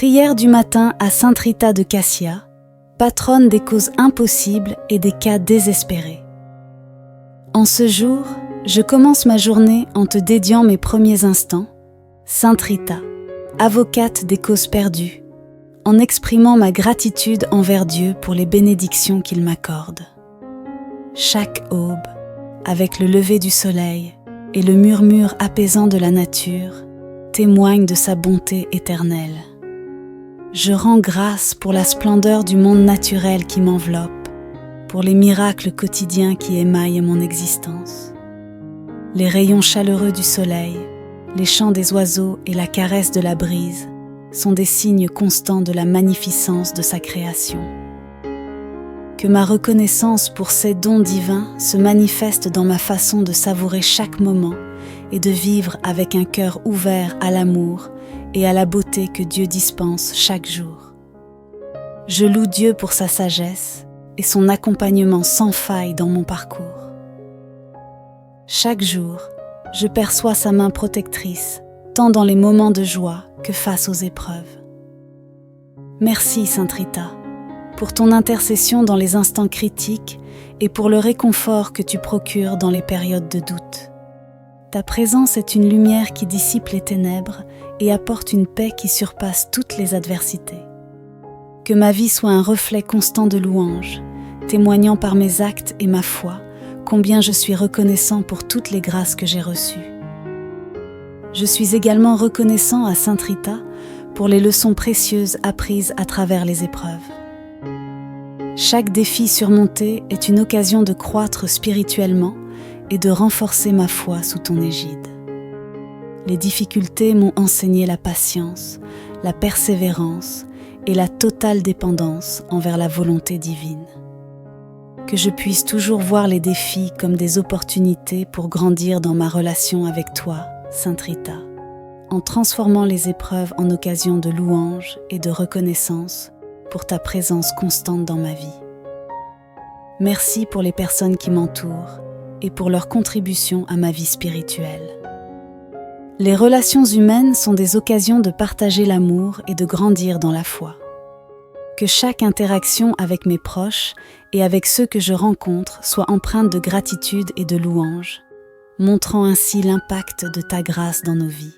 Prière du matin à Sainte Rita de Cassia, patronne des causes impossibles et des cas désespérés. En ce jour, je commence ma journée en te dédiant mes premiers instants, Sainte Rita, avocate des causes perdues, en exprimant ma gratitude envers Dieu pour les bénédictions qu'il m'accorde. Chaque aube, avec le lever du soleil et le murmure apaisant de la nature, témoigne de sa bonté éternelle. Je rends grâce pour la splendeur du monde naturel qui m'enveloppe, pour les miracles quotidiens qui émaillent mon existence. Les rayons chaleureux du soleil, les chants des oiseaux et la caresse de la brise sont des signes constants de la magnificence de sa création. Que ma reconnaissance pour ces dons divins se manifeste dans ma façon de savourer chaque moment et de vivre avec un cœur ouvert à l'amour et à la beauté que Dieu dispense chaque jour. Je loue Dieu pour sa sagesse et son accompagnement sans faille dans mon parcours. Chaque jour, je perçois sa main protectrice, tant dans les moments de joie que face aux épreuves. Merci Sainte Rita, pour ton intercession dans les instants critiques et pour le réconfort que tu procures dans les périodes de doute. Ta présence est une lumière qui dissipe les ténèbres et apporte une paix qui surpasse toutes les adversités. Que ma vie soit un reflet constant de louange, témoignant par mes actes et ma foi combien je suis reconnaissant pour toutes les grâces que j'ai reçues. Je suis également reconnaissant à Sainte Rita pour les leçons précieuses apprises à travers les épreuves. Chaque défi surmonté est une occasion de croître spirituellement et de renforcer ma foi sous ton égide. Les difficultés m'ont enseigné la patience, la persévérance et la totale dépendance envers la volonté divine. Que je puisse toujours voir les défis comme des opportunités pour grandir dans ma relation avec toi, Sainte Rita, en transformant les épreuves en occasion de louange et de reconnaissance pour ta présence constante dans ma vie. Merci pour les personnes qui m'entourent et pour leur contribution à ma vie spirituelle. Les relations humaines sont des occasions de partager l'amour et de grandir dans la foi. Que chaque interaction avec mes proches et avec ceux que je rencontre soit empreinte de gratitude et de louange, montrant ainsi l'impact de ta grâce dans nos vies.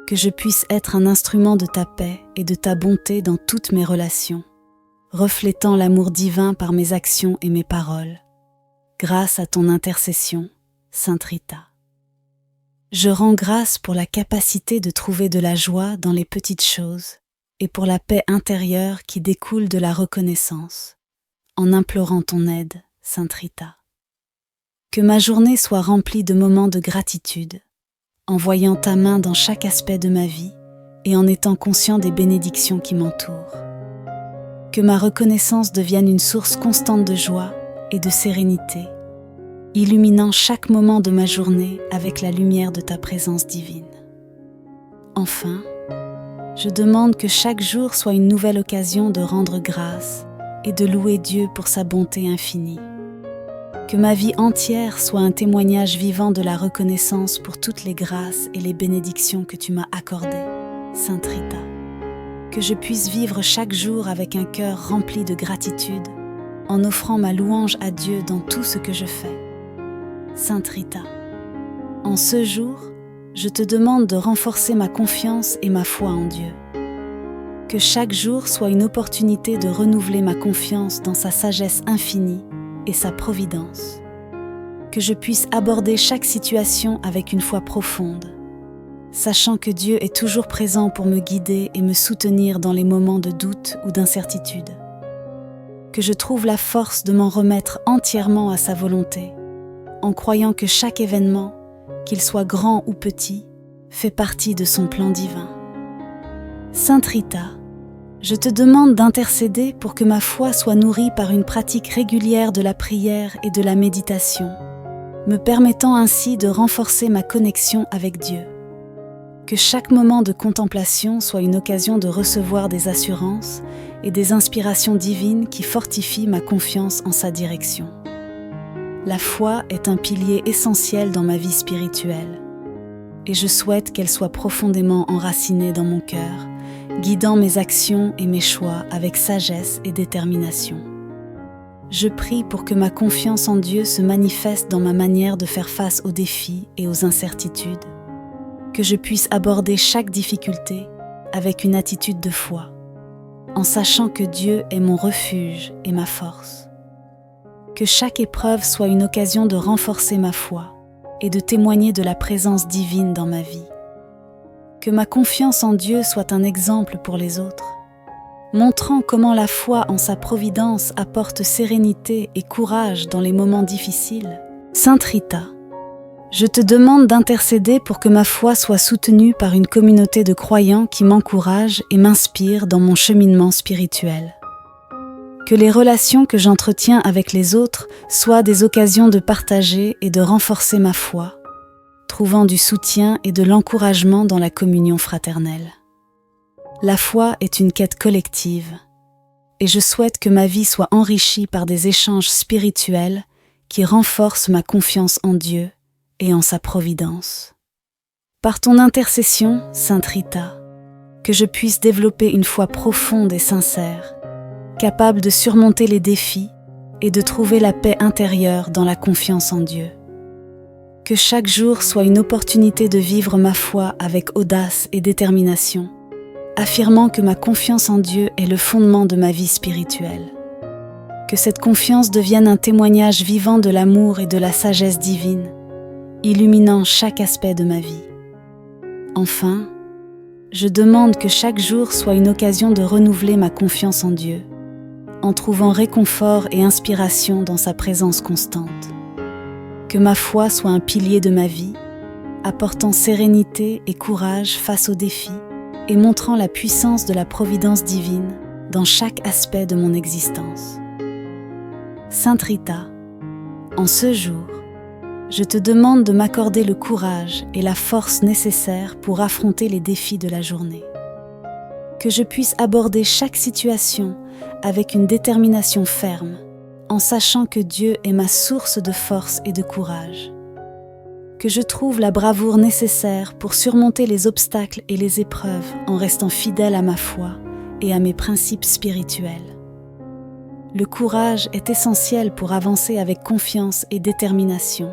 Que je puisse être un instrument de ta paix et de ta bonté dans toutes mes relations, reflétant l'amour divin par mes actions et mes paroles, grâce à ton intercession, Sainte Rita. Je rends grâce pour la capacité de trouver de la joie dans les petites choses et pour la paix intérieure qui découle de la reconnaissance, en implorant ton aide, Sainte Rita. Que ma journée soit remplie de moments de gratitude, en voyant ta main dans chaque aspect de ma vie et en étant conscient des bénédictions qui m'entourent. Que ma reconnaissance devienne une source constante de joie et de sérénité, illuminant chaque moment de ma journée avec la lumière de ta présence divine. Enfin, je demande que chaque jour soit une nouvelle occasion de rendre grâce et de louer Dieu pour sa bonté infinie. Que ma vie entière soit un témoignage vivant de la reconnaissance pour toutes les grâces et les bénédictions que tu m'as accordées, Sainte Rita. Que je puisse vivre chaque jour avec un cœur rempli de gratitude, en offrant ma louange à Dieu dans tout ce que je fais. Sainte Rita, en ce jour, je te demande de renforcer ma confiance et ma foi en Dieu. Que chaque jour soit une opportunité de renouveler ma confiance dans sa sagesse infinie et sa providence. Que je puisse aborder chaque situation avec une foi profonde, sachant que Dieu est toujours présent pour me guider et me soutenir dans les moments de doute ou d'incertitude. Que je trouve la force de m'en remettre entièrement à sa volonté, en croyant que chaque événement, qu'il soit grand ou petit, fait partie de son plan divin. Sainte Rita, je te demande d'intercéder pour que ma foi soit nourrie par une pratique régulière de la prière et de la méditation, me permettant ainsi de renforcer ma connexion avec Dieu. Que chaque moment de contemplation soit une occasion de recevoir des assurances et des inspirations divines qui fortifient ma confiance en sa direction. La foi est un pilier essentiel dans ma vie spirituelle et je souhaite qu'elle soit profondément enracinée dans mon cœur guidant mes actions et mes choix avec sagesse et détermination. Je prie pour que ma confiance en Dieu se manifeste dans ma manière de faire face aux défis et aux incertitudes, que je puisse aborder chaque difficulté avec une attitude de foi, en sachant que Dieu est mon refuge et ma force. Que chaque épreuve soit une occasion de renforcer ma foi et de témoigner de la présence divine dans ma vie. Que ma confiance en Dieu soit un exemple pour les autres, montrant comment la foi en sa providence apporte sérénité et courage dans les moments difficiles. Sainte Rita, je te demande d'intercéder pour que ma foi soit soutenue par une communauté de croyants qui m'encouragent et m'inspirent dans mon cheminement spirituel. Que les relations que j'entretiens avec les autres soient des occasions de partager et de renforcer ma foi, trouvant du soutien et de l'encouragement dans la communion fraternelle. La foi est une quête collective, et je souhaite que ma vie soit enrichie par des échanges spirituels qui renforcent ma confiance en Dieu et en sa providence. Par ton intercession, Sainte Rita, que je puisse développer une foi profonde et sincère, capable de surmonter les défis et de trouver la paix intérieure dans la confiance en Dieu. Que chaque jour soit une opportunité de vivre ma foi avec audace et détermination, affirmant que ma confiance en Dieu est le fondement de ma vie spirituelle. Que cette confiance devienne un témoignage vivant de l'amour et de la sagesse divine, illuminant chaque aspect de ma vie. Enfin, je demande que chaque jour soit une occasion de renouveler ma confiance en Dieu, en trouvant réconfort et inspiration dans sa présence constante. Que ma foi soit un pilier de ma vie, apportant sérénité et courage face aux défis et montrant la puissance de la providence divine dans chaque aspect de mon existence. Sainte Rita, en ce jour, je te demande de m'accorder le courage et la force nécessaires pour affronter les défis de la journée. Que je puisse aborder chaque situation avec une détermination ferme, en sachant que Dieu est ma source de force et de courage. Que je trouve la bravoure nécessaire pour surmonter les obstacles et les épreuves en restant fidèle à ma foi et à mes principes spirituels. Le courage est essentiel pour avancer avec confiance et détermination,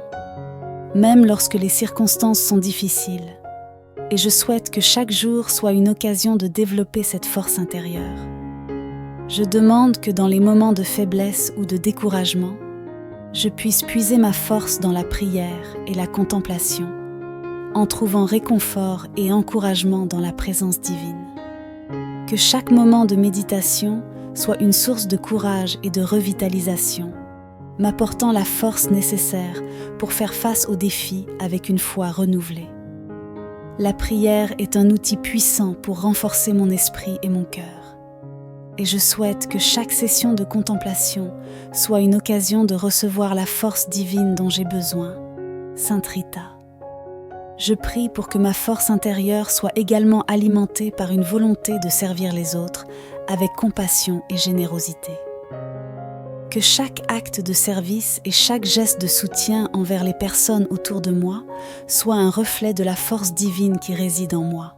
même lorsque les circonstances sont difficiles, et je souhaite que chaque jour soit une occasion de développer cette force intérieure. Je demande que dans les moments de faiblesse ou de découragement, je puisse puiser ma force dans la prière et la contemplation, en trouvant réconfort et encouragement dans la présence divine. Que chaque moment de méditation soit une source de courage et de revitalisation, m'apportant la force nécessaire pour faire face aux défis avec une foi renouvelée. La prière est un outil puissant pour renforcer mon esprit et mon cœur. Et je souhaite que chaque session de contemplation soit une occasion de recevoir la force divine dont j'ai besoin. Sainte Rita, je prie pour que ma force intérieure soit également alimentée par une volonté de servir les autres avec compassion et générosité. Que chaque acte de service et chaque geste de soutien envers les personnes autour de moi soit un reflet de la force divine qui réside en moi.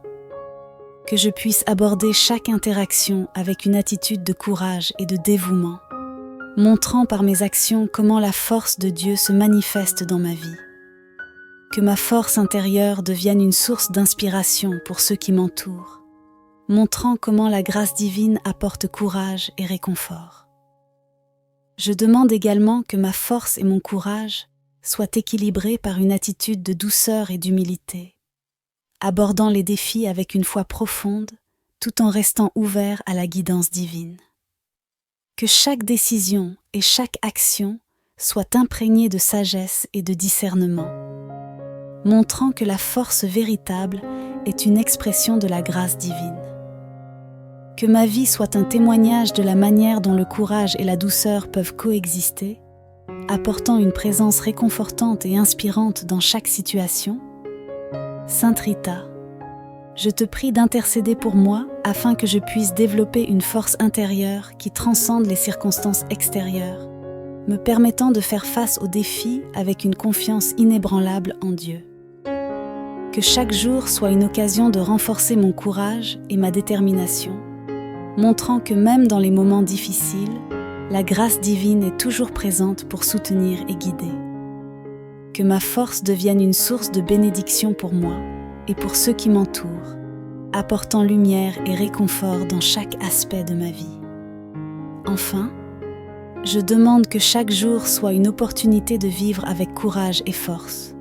Que je puisse aborder chaque interaction avec une attitude de courage et de dévouement, montrant par mes actions comment la force de Dieu se manifeste dans ma vie. Que ma force intérieure devienne une source d'inspiration pour ceux qui m'entourent, montrant comment la grâce divine apporte courage et réconfort. Je demande également que ma force et mon courage soient équilibrés par une attitude de douceur et d'humilité, abordant les défis avec une foi profonde, tout en restant ouvert à la guidance divine. Que chaque décision et chaque action soient imprégnées de sagesse et de discernement, montrant que la force véritable est une expression de la grâce divine. Que ma vie soit un témoignage de la manière dont le courage et la douceur peuvent coexister, apportant une présence réconfortante et inspirante dans chaque situation. Sainte Rita, je te prie d'intercéder pour moi afin que je puisse développer une force intérieure qui transcende les circonstances extérieures, me permettant de faire face aux défis avec une confiance inébranlable en Dieu. Que chaque jour soit une occasion de renforcer mon courage et ma détermination, montrant que même dans les moments difficiles, la grâce divine est toujours présente pour soutenir et guider. Que ma force devienne une source de bénédiction pour moi et pour ceux qui m'entourent, apportant lumière et réconfort dans chaque aspect de ma vie. Enfin, je demande que chaque jour soit une opportunité de vivre avec courage et force,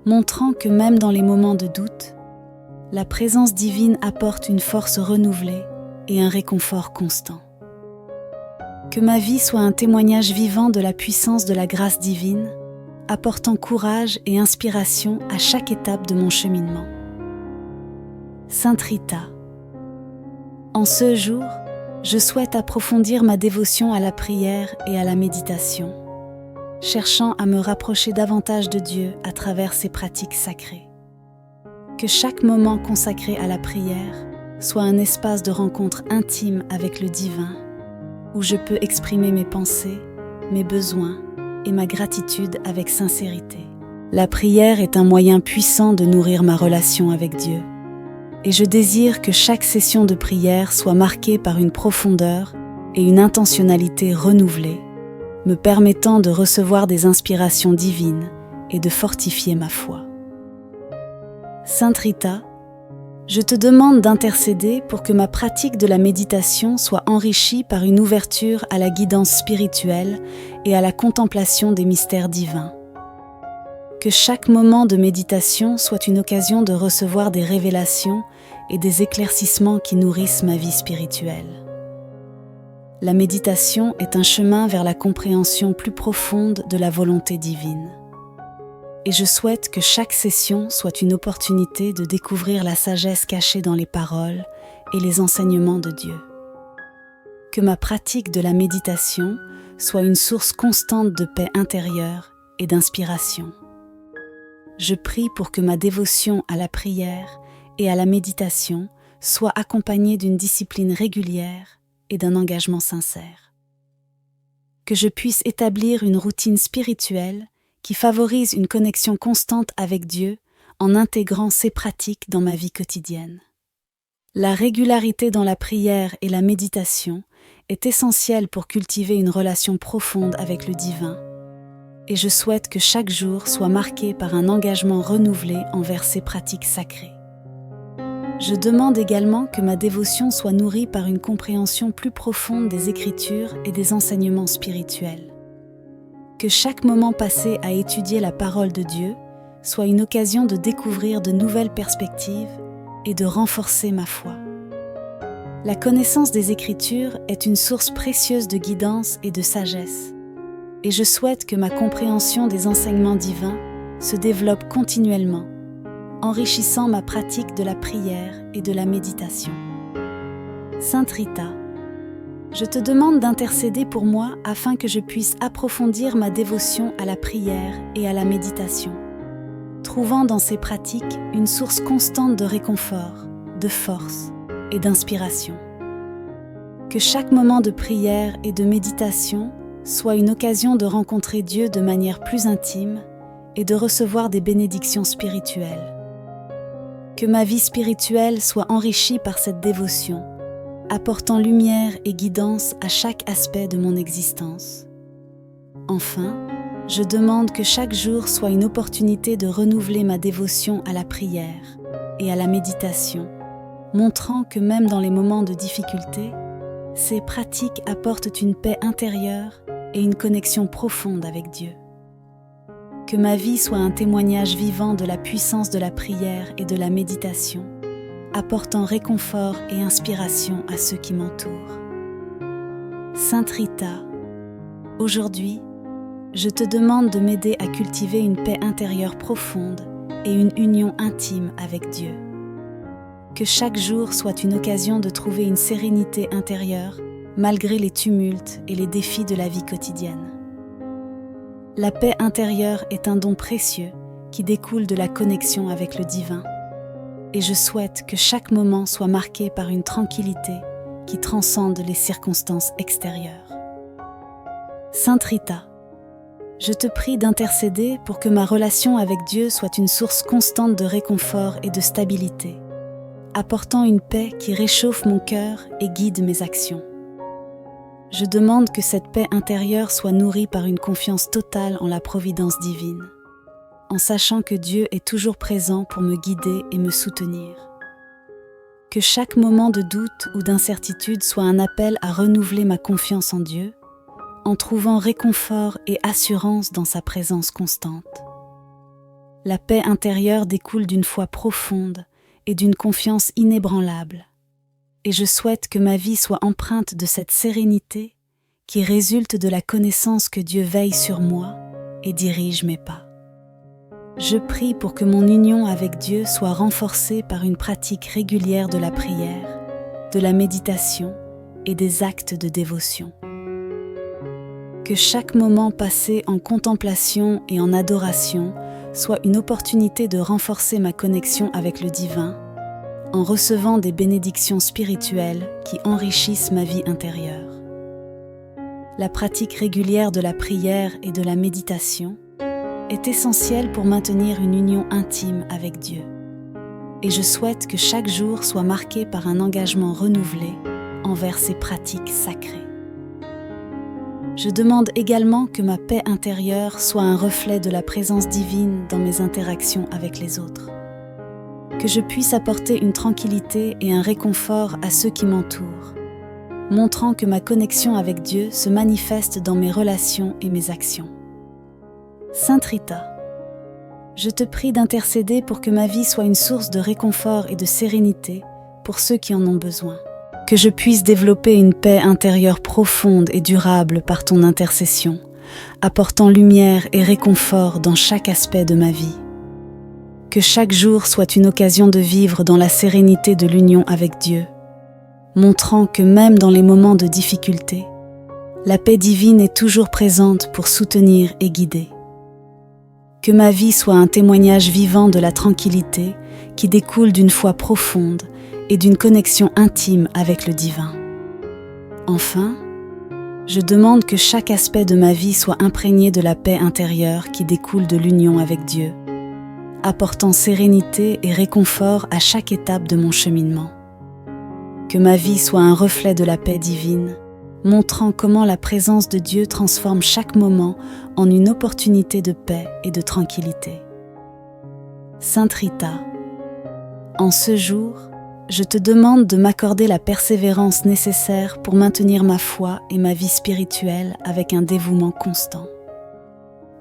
montrant que même dans les moments de doute, la présence divine apporte une force renouvelée et un réconfort constant. Que ma vie soit un témoignage vivant de la puissance de la grâce divine, apportant courage et inspiration à chaque étape de mon cheminement. Sainte Rita, en ce jour, je souhaite approfondir ma dévotion à la prière et à la méditation, cherchant à me rapprocher davantage de Dieu à travers ces pratiques sacrées. Que chaque moment consacré à la prière soit un espace de rencontre intime avec le divin, où je peux exprimer mes pensées, mes besoins et ma gratitude avec sincérité. La prière est un moyen puissant de nourrir ma relation avec Dieu, et je désire que chaque session de prière soit marquée par une profondeur et une intentionnalité renouvelée, me permettant de recevoir des inspirations divines et de fortifier ma foi. Sainte Rita, je te demande d'intercéder pour que ma pratique de la méditation soit enrichie par une ouverture à la guidance spirituelle et à la contemplation des mystères divins. Que chaque moment de méditation soit une occasion de recevoir des révélations et des éclaircissements qui nourrissent ma vie spirituelle. La méditation est un chemin vers la compréhension plus profonde de la volonté divine. Et je souhaite que chaque session soit une opportunité de découvrir la sagesse cachée dans les paroles et les enseignements de Dieu. Que ma pratique de la méditation soit une source constante de paix intérieure et d'inspiration. Je prie pour que ma dévotion à la prière et à la méditation soit accompagnée d'une discipline régulière et d'un engagement sincère. Que je puisse établir une routine spirituelle qui favorise une connexion constante avec Dieu en intégrant ces pratiques dans ma vie quotidienne. La régularité dans la prière et la méditation est essentielle pour cultiver une relation profonde avec le divin, et je souhaite que chaque jour soit marqué par un engagement renouvelé envers ces pratiques sacrées. Je demande également que ma dévotion soit nourrie par une compréhension plus profonde des Écritures et des enseignements spirituels. Que chaque moment passé à étudier la parole de Dieu soit une occasion de découvrir de nouvelles perspectives et de renforcer ma foi. La connaissance des Écritures est une source précieuse de guidance et de sagesse, et je souhaite que ma compréhension des enseignements divins se développe continuellement, enrichissant ma pratique de la prière et de la méditation. Sainte Rita, je te demande d'intercéder pour moi afin que je puisse approfondir ma dévotion à la prière et à la méditation, trouvant dans ces pratiques une source constante de réconfort, de force et d'inspiration. Que chaque moment de prière et de méditation soit une occasion de rencontrer Dieu de manière plus intime et de recevoir des bénédictions spirituelles. Que ma vie spirituelle soit enrichie par cette dévotion, apportant lumière et guidance à chaque aspect de mon existence. Enfin, je demande que chaque jour soit une opportunité de renouveler ma dévotion à la prière et à la méditation, montrant que même dans les moments de difficulté, ces pratiques apportent une paix intérieure et une connexion profonde avec Dieu. Que ma vie soit un témoignage vivant de la puissance de la prière et de la méditation, apportant réconfort et inspiration à ceux qui m'entourent. Sainte Rita, aujourd'hui, je te demande de m'aider à cultiver une paix intérieure profonde et une union intime avec Dieu. Que chaque jour soit une occasion de trouver une sérénité intérieure malgré les tumultes et les défis de la vie quotidienne. La paix intérieure est un don précieux qui découle de la connexion avec le divin, et je souhaite que chaque moment soit marqué par une tranquillité qui transcende les circonstances extérieures. Sainte Rita, Je te prie d'intercéder pour que ma relation avec Dieu soit une source constante de réconfort et de stabilité, apportant une paix qui réchauffe mon cœur et guide mes actions. Je demande que cette paix intérieure soit nourrie par une confiance totale en la providence divine, en sachant que Dieu est toujours présent pour me guider et me soutenir. Que chaque moment de doute ou d'incertitude soit un appel à renouveler ma confiance en Dieu, en trouvant réconfort et assurance dans sa présence constante. La paix intérieure découle d'une foi profonde et d'une confiance inébranlable, et je souhaite que ma vie soit empreinte de cette sérénité qui résulte de la connaissance que Dieu veille sur moi et dirige mes pas. Je prie pour que mon union avec Dieu soit renforcée par une pratique régulière de la prière, de la méditation et des actes de dévotion. Que chaque moment passé en contemplation et en adoration soit une opportunité de renforcer ma connexion avec le divin, en recevant des bénédictions spirituelles qui enrichissent ma vie intérieure. La pratique régulière de la prière et de la méditation est essentielle pour maintenir une union intime avec Dieu. Et je souhaite que chaque jour soit marqué par un engagement renouvelé envers ces pratiques sacrées. Je demande également que ma paix intérieure soit un reflet de la présence divine dans mes interactions avec les autres. Que je puisse apporter une tranquillité et un réconfort à ceux qui m'entourent, montrant que ma connexion avec Dieu se manifeste dans mes relations et mes actions. Sainte Rita, je te prie d'intercéder pour que ma vie soit une source de réconfort et de sérénité pour ceux qui en ont besoin. Que je puisse développer une paix intérieure profonde et durable par ton intercession, apportant lumière et réconfort dans chaque aspect de ma vie. Que chaque jour soit une occasion de vivre dans la sérénité de l'union avec Dieu, montrant que même dans les moments de difficulté, la paix divine est toujours présente pour soutenir et guider. Que ma vie soit un témoignage vivant de la tranquillité qui découle d'une foi profonde et d'une connexion intime avec le divin. Enfin, je demande que chaque aspect de ma vie soit imprégné de la paix intérieure qui découle de l'union avec Dieu, apportant sérénité et réconfort à chaque étape de mon cheminement. Que ma vie soit un reflet de la paix divine, montrant comment la présence de Dieu transforme chaque moment en une opportunité de paix et de tranquillité. Sainte Rita, en ce jour, je te demande de m'accorder la persévérance nécessaire pour maintenir ma foi et ma vie spirituelle avec un dévouement constant.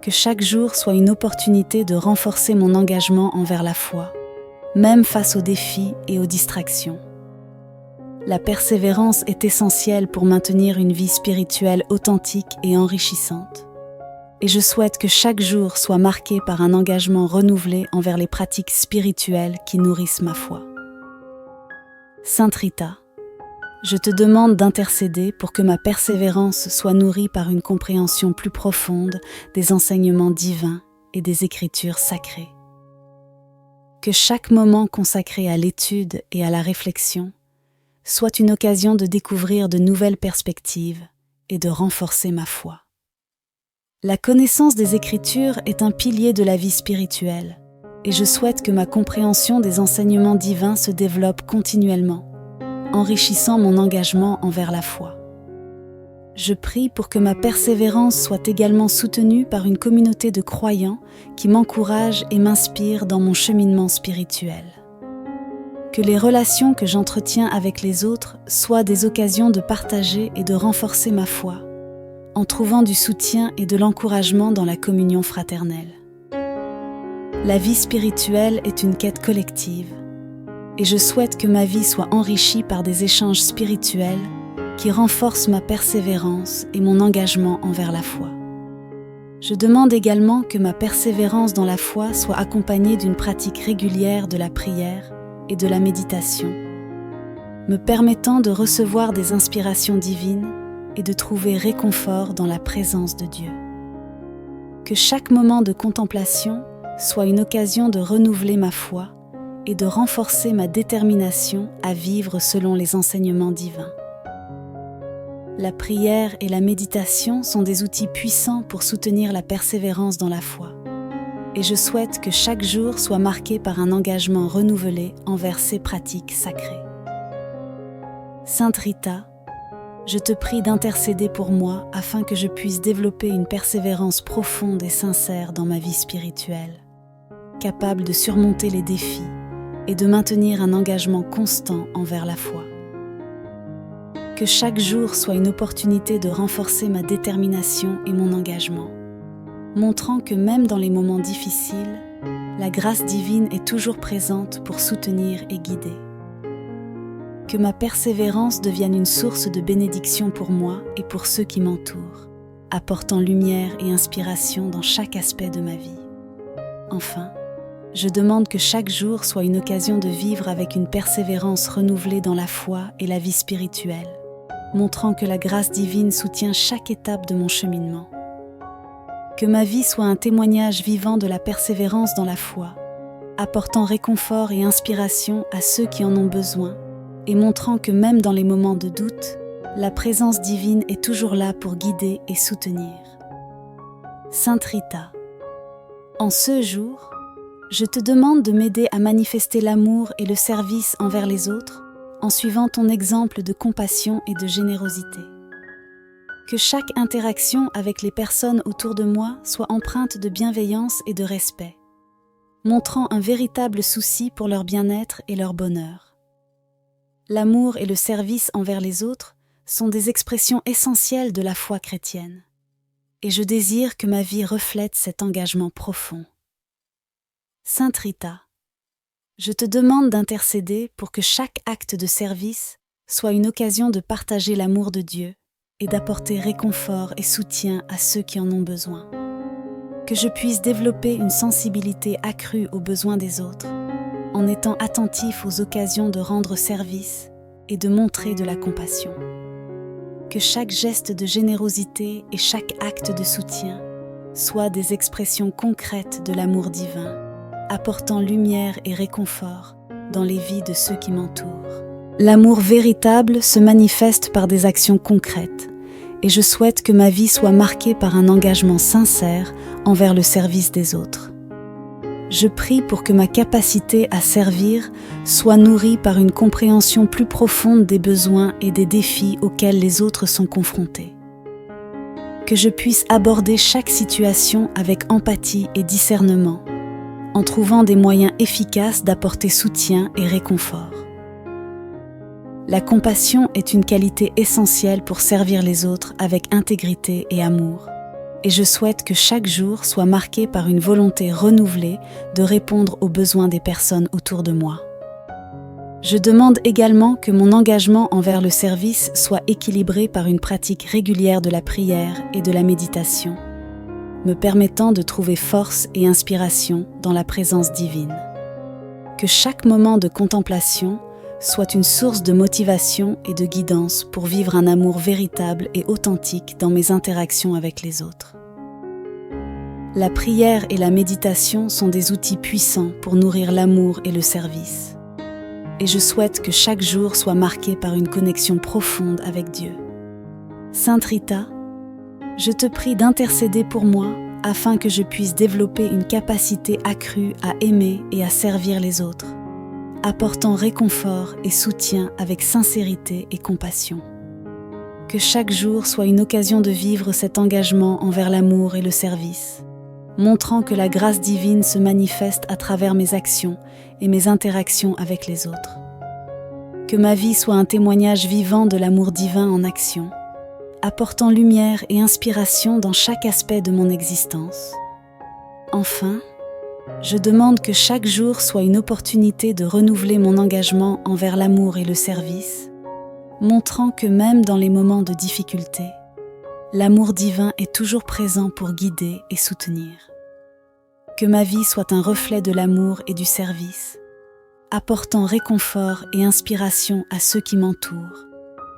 Que chaque jour soit une opportunité de renforcer mon engagement envers la foi, même face aux défis et aux distractions. La persévérance est essentielle pour maintenir une vie spirituelle authentique et enrichissante. Et je souhaite que chaque jour soit marqué par un engagement renouvelé envers les pratiques spirituelles qui nourrissent ma foi. Sainte Rita, je te demande d'intercéder pour que ma persévérance soit nourrie par une compréhension plus profonde des enseignements divins et des Écritures sacrées. Que chaque moment consacré à l'étude et à la réflexion soit une occasion de découvrir de nouvelles perspectives et de renforcer ma foi. La connaissance des Écritures est un pilier de la vie spirituelle, et je souhaite que ma compréhension des enseignements divins se développe continuellement, enrichissant mon engagement envers la foi. Je prie pour que ma persévérance soit également soutenue par une communauté de croyants qui m'encouragent et m'inspirent dans mon cheminement spirituel. Que les relations que j'entretiens avec les autres soient des occasions de partager et de renforcer ma foi, en trouvant du soutien et de l'encouragement dans la communion fraternelle. La vie spirituelle est une quête collective, et je souhaite que ma vie soit enrichie par des échanges spirituels qui renforcent ma persévérance et mon engagement envers la foi. Je demande également que ma persévérance dans la foi soit accompagnée d'une pratique régulière de la prière et de la méditation, me permettant de recevoir des inspirations divines et de trouver réconfort dans la présence de Dieu. Que chaque moment de contemplation soit une occasion de renouveler ma foi et de renforcer ma détermination à vivre selon les enseignements divins. La prière et la méditation sont des outils puissants pour soutenir la persévérance dans la foi. Et je souhaite que chaque jour soit marqué par un engagement renouvelé envers ces pratiques sacrées. Sainte Rita, je te prie d'intercéder pour moi afin que je puisse développer une persévérance profonde et sincère dans ma vie spirituelle, capable de surmonter les défis et de maintenir un engagement constant envers la foi. Que chaque jour soit une opportunité de renforcer ma détermination et mon engagement, montrant que même dans les moments difficiles, la grâce divine est toujours présente pour soutenir et guider. Que ma persévérance devienne une source de bénédiction pour moi et pour ceux qui m'entourent, apportant lumière et inspiration dans chaque aspect de ma vie. Enfin, je demande que chaque jour soit une occasion de vivre avec une persévérance renouvelée dans la foi et la vie spirituelle, montrant que la grâce divine soutient chaque étape de mon cheminement. Que ma vie soit un témoignage vivant de la persévérance dans la foi, apportant réconfort et inspiration à ceux qui en ont besoin, et montrant que même dans les moments de doute, la présence divine est toujours là pour guider et soutenir. Sainte Rita, en ce jour, je te demande de m'aider à manifester l'amour et le service envers les autres, en suivant ton exemple de compassion et de générosité. Que chaque interaction avec les personnes autour de moi soit empreinte de bienveillance et de respect, montrant un véritable souci pour leur bien-être et leur bonheur. L'amour et le service envers les autres sont des expressions essentielles de la foi chrétienne, et je désire que ma vie reflète cet engagement profond. Sainte Rita, je te demande d'intercéder pour que chaque acte de service soit une occasion de partager l'amour de Dieu et d'apporter réconfort et soutien à ceux qui en ont besoin. Que je puisse développer une sensibilité accrue aux besoins des autres, en étant attentif aux occasions de rendre service et de montrer de la compassion. Que chaque geste de générosité et chaque acte de soutien soient des expressions concrètes de l'amour divin, apportant lumière et réconfort dans les vies de ceux qui m'entourent. L'amour véritable se manifeste par des actions concrètes, et je souhaite que ma vie soit marquée par un engagement sincère envers le service des autres. Je prie pour que ma capacité à servir soit nourrie par une compréhension plus profonde des besoins et des défis auxquels les autres sont confrontés. Que je puisse aborder chaque situation avec empathie et discernement, en trouvant des moyens efficaces d'apporter soutien et réconfort. La compassion est une qualité essentielle pour servir les autres avec intégrité et amour, et je souhaite que chaque jour soit marqué par une volonté renouvelée de répondre aux besoins des personnes autour de moi. Je demande également que mon engagement envers le service soit équilibré par une pratique régulière de la prière et de la méditation, me permettant de trouver force et inspiration dans la présence divine. Que chaque moment de contemplation soit une source de motivation et de guidance pour vivre un amour véritable et authentique dans mes interactions avec les autres. La prière et la méditation sont des outils puissants pour nourrir l'amour et le service. Et je souhaite que chaque jour soit marqué par une connexion profonde avec Dieu. Sainte Rita, je te prie d'intercéder pour moi afin que je puisse développer une capacité accrue à aimer et à servir les autres, apportant réconfort et soutien avec sincérité et compassion. Que chaque jour soit une occasion de vivre cet engagement envers l'amour et le service, montrant que la grâce divine se manifeste à travers mes actions et mes interactions avec les autres. Que ma vie soit un témoignage vivant de l'amour divin en action, apportant lumière et inspiration dans chaque aspect de mon existence. Enfin, je demande que chaque jour soit une opportunité de renouveler mon engagement envers l'amour et le service, montrant que même dans les moments de difficulté, l'amour divin est toujours présent pour guider et soutenir. Que ma vie soit un reflet de l'amour et du service, apportant réconfort et inspiration à ceux qui m'entourent,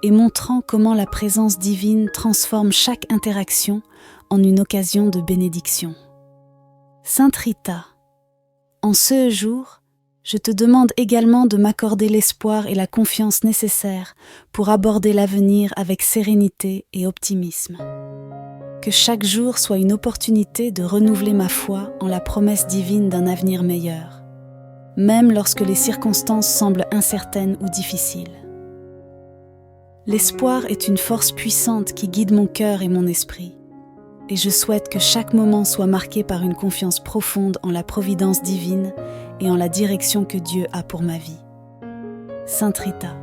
et montrant comment la présence divine transforme chaque interaction en une occasion de bénédiction. Sainte Rita, en ce jour, Je te demande également de m'accorder l'espoir et la confiance nécessaires pour aborder l'avenir avec sérénité et optimisme. Que chaque jour soit une opportunité de renouveler ma foi en la promesse divine d'un avenir meilleur, même lorsque les circonstances semblent incertaines ou difficiles. L'espoir est une force puissante qui guide mon cœur et mon esprit, et je souhaite que chaque moment soit marqué par une confiance profonde en la providence divine et en la direction que Dieu a pour ma vie. Sainte Rita,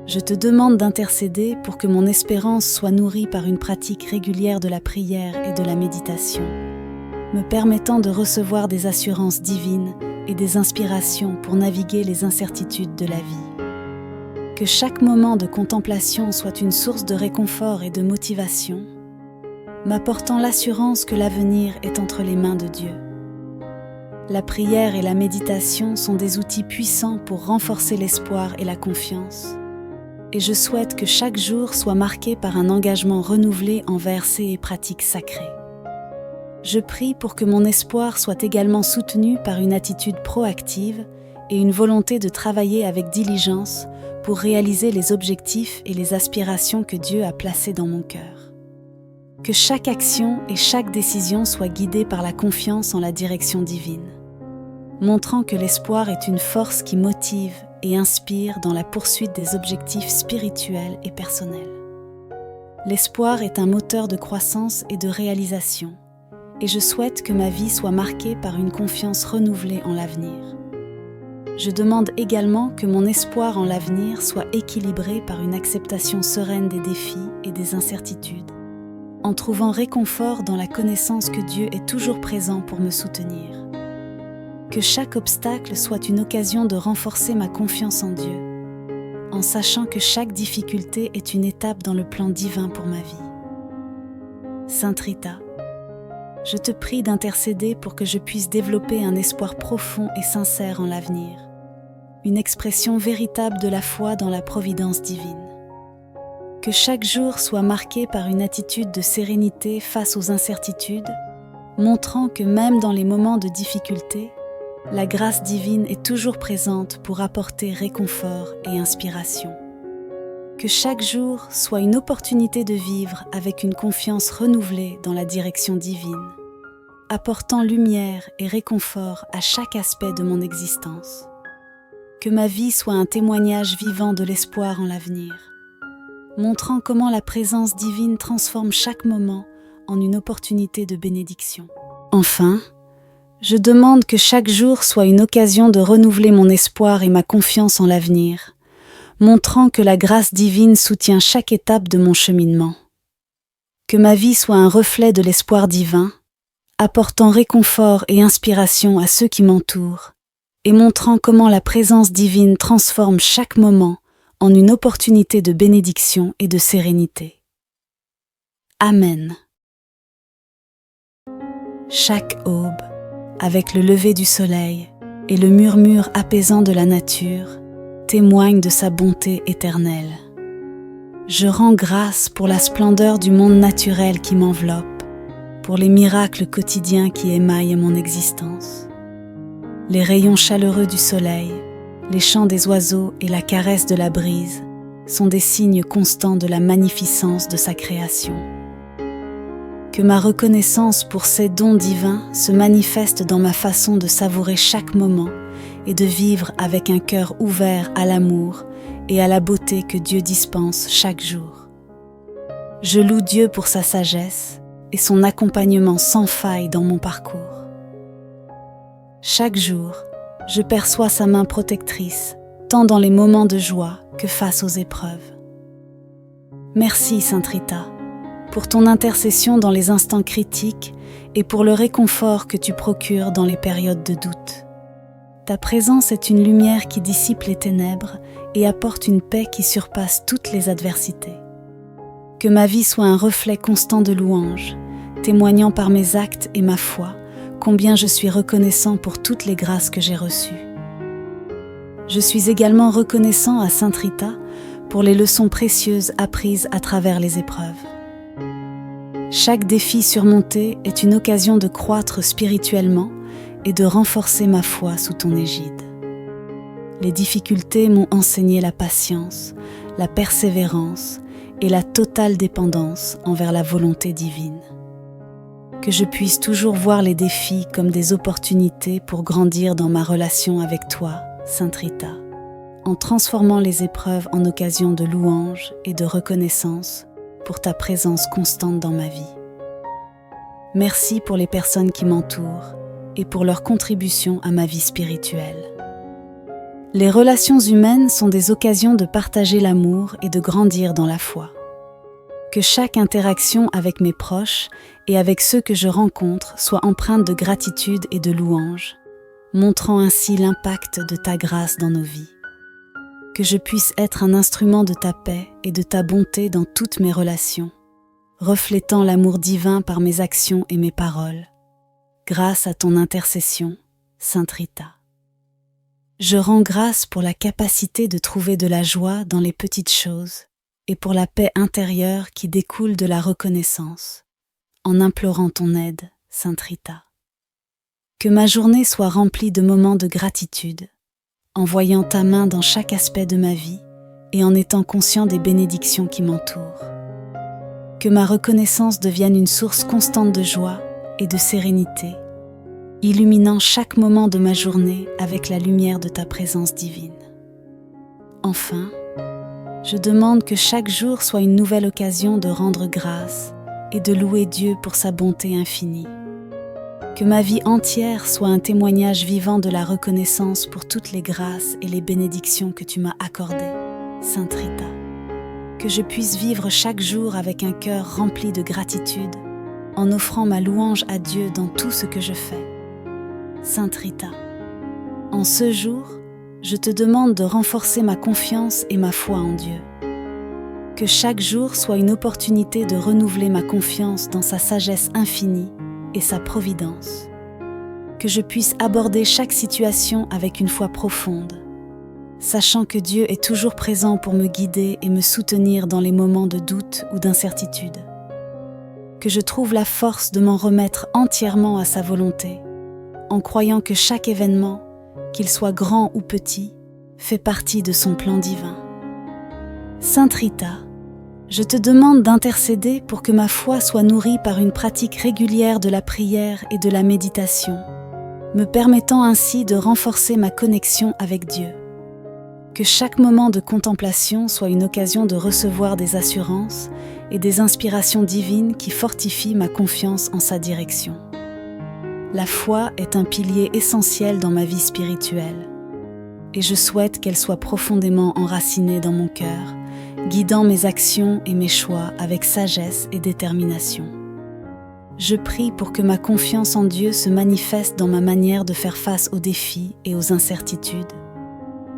je te demande d'intercéder pour que mon espérance soit nourrie par une pratique régulière de la prière et de la méditation, me permettant de recevoir des assurances divines et des inspirations pour naviguer les incertitudes de la vie. Que chaque moment de contemplation soit une source de réconfort et de motivation, m'apportant l'assurance que l'avenir est entre les mains de Dieu. La prière et la méditation sont des outils puissants pour renforcer l'espoir et la confiance, et je souhaite que chaque jour soit marqué par un engagement renouvelé envers ces pratiques sacrées. Je prie pour que mon espoir soit également soutenu par une attitude proactive et une volonté de travailler avec diligence pour réaliser les objectifs et les aspirations que Dieu a placés dans mon cœur. Que chaque action et chaque décision soient guidées par la confiance en la direction divine, montrant que l'espoir est une force qui motive et inspire dans la poursuite des objectifs spirituels et personnels. L'espoir est un moteur de croissance et de réalisation, et je souhaite que ma vie soit marquée par une confiance renouvelée en l'avenir. Je demande également que mon espoir en l'avenir soit équilibré par une acceptation sereine des défis et des incertitudes, en trouvant réconfort dans la connaissance que Dieu est toujours présent pour me soutenir. Que chaque obstacle soit une occasion de renforcer ma confiance en Dieu, en sachant que chaque difficulté est une étape dans le plan divin pour ma vie. Sainte Rita, je te prie d'intercéder pour que je puisse développer un espoir profond et sincère en l'avenir, une expression véritable de la foi dans la providence divine. Que chaque jour soit marqué par une attitude de sérénité face aux incertitudes, montrant que même dans les moments de difficulté, la grâce divine est toujours présente pour apporter réconfort et inspiration. Que chaque jour soit une opportunité de vivre avec une confiance renouvelée dans la direction divine, apportant lumière et réconfort à chaque aspect de mon existence. Que ma vie soit un témoignage vivant de l'espoir en l'avenir, montrant comment la présence divine transforme chaque moment en une opportunité de bénédiction. Enfin, je demande que chaque jour soit une occasion de renouveler mon espoir et ma confiance en l'avenir, montrant que la grâce divine soutient chaque étape de mon cheminement. Que ma vie soit un reflet de l'espoir divin, apportant réconfort et inspiration à ceux qui m'entourent, et montrant comment la présence divine transforme chaque moment en une opportunité de bénédiction et de sérénité. Amen. Chaque aube, avec le lever du soleil et le murmure apaisant de la nature, témoigne de sa bonté éternelle. Je rends grâce pour la splendeur du monde naturel qui m'enveloppe, pour les miracles quotidiens qui émaillent mon existence. Les rayons chaleureux du soleil, les chants des oiseaux et la caresse de la brise sont des signes constants de la magnificence de sa création. Que ma reconnaissance pour ces dons divins se manifeste dans ma façon de savourer chaque moment et de vivre avec un cœur ouvert à l'amour et à la beauté que Dieu dispense chaque jour. Je loue Dieu pour sa sagesse et son accompagnement sans faille dans mon parcours. Chaque jour, je perçois sa main protectrice, tant dans les moments de joie que face aux épreuves. Merci, Sainte Rita, pour ton intercession dans les instants critiques et pour le réconfort que tu procures dans les périodes de doute. Ta présence est une lumière qui dissipe les ténèbres et apporte une paix qui surpasse toutes les adversités. Que ma vie soit un reflet constant de louange, témoignant par mes actes et ma foi combien je suis reconnaissant pour toutes les grâces que j'ai reçues. Je suis également reconnaissant à Sainte Rita pour les leçons précieuses apprises à travers les épreuves. Chaque défi surmonté est une occasion de croître spirituellement et de renforcer ma foi sous ton égide. les difficultés m'ont enseigné la patience, la persévérance et la totale dépendance envers la volonté divine. Que je puisse toujours voir les défis comme des opportunités pour grandir dans ma relation avec toi, Sainte Rita, en transformant les épreuves en occasion de louange et de reconnaissance pour ta présence constante dans ma vie. Merci pour les personnes qui m'entourent et pour leur contribution à ma vie spirituelle. Les relations humaines sont des occasions de partager l'amour et de grandir dans la foi. Que chaque interaction avec mes proches et avec ceux que je rencontre soit empreinte de gratitude et de louange, montrant ainsi l'impact de ta grâce dans nos vies. Que je puisse être un instrument de ta paix et de ta bonté dans toutes mes relations, reflétant l'amour divin par mes actions et mes paroles, grâce à ton intercession, Sainte Rita. Je rends grâce pour la capacité de trouver de la joie dans les petites choses et pour la paix intérieure qui découle de la reconnaissance, en implorant ton aide, Sainte Rita. Que ma journée soit remplie de moments de gratitude, en voyant ta main dans chaque aspect de ma vie et en étant conscient des bénédictions qui m'entourent. Que ma reconnaissance devienne une source constante de joie et de sérénité, illuminant chaque moment de ma journée avec la lumière de ta présence divine. Enfin, je demande que chaque jour soit une nouvelle occasion de rendre grâce et de louer Dieu pour sa bonté infinie. Que ma vie entière soit un témoignage vivant de la reconnaissance pour toutes les grâces et les bénédictions que tu m'as accordées, Sainte Rita. Que je puisse vivre chaque jour avec un cœur rempli de gratitude, en offrant ma louange à Dieu dans tout ce que je fais. Sainte Rita, en ce jour, je te demande de renforcer ma confiance et ma foi en Dieu. Que chaque jour soit une opportunité de renouveler ma confiance dans sa sagesse infinie et sa providence. Que je puisse aborder chaque situation avec une foi profonde, sachant que Dieu est toujours présent pour me guider et me soutenir dans les moments de doute ou d'incertitude. Que je trouve la force de m'en remettre entièrement à sa volonté, en croyant que chaque événement, qu'il soit grand ou petit, fait partie de son plan divin. Sainte Rita, je te demande d'intercéder pour que ma foi soit nourrie par une pratique régulière de la prière et de la méditation, me permettant ainsi de renforcer ma connexion avec Dieu. Que chaque moment de contemplation soit une occasion de recevoir des assurances et des inspirations divines qui fortifient ma confiance en sa direction. La foi est un pilier essentiel dans ma vie spirituelle, et je souhaite qu'elle soit profondément enracinée dans mon cœur, guidant mes actions et mes choix avec sagesse et détermination. Je prie pour que ma confiance en Dieu se manifeste dans ma manière de faire face aux défis et aux incertitudes,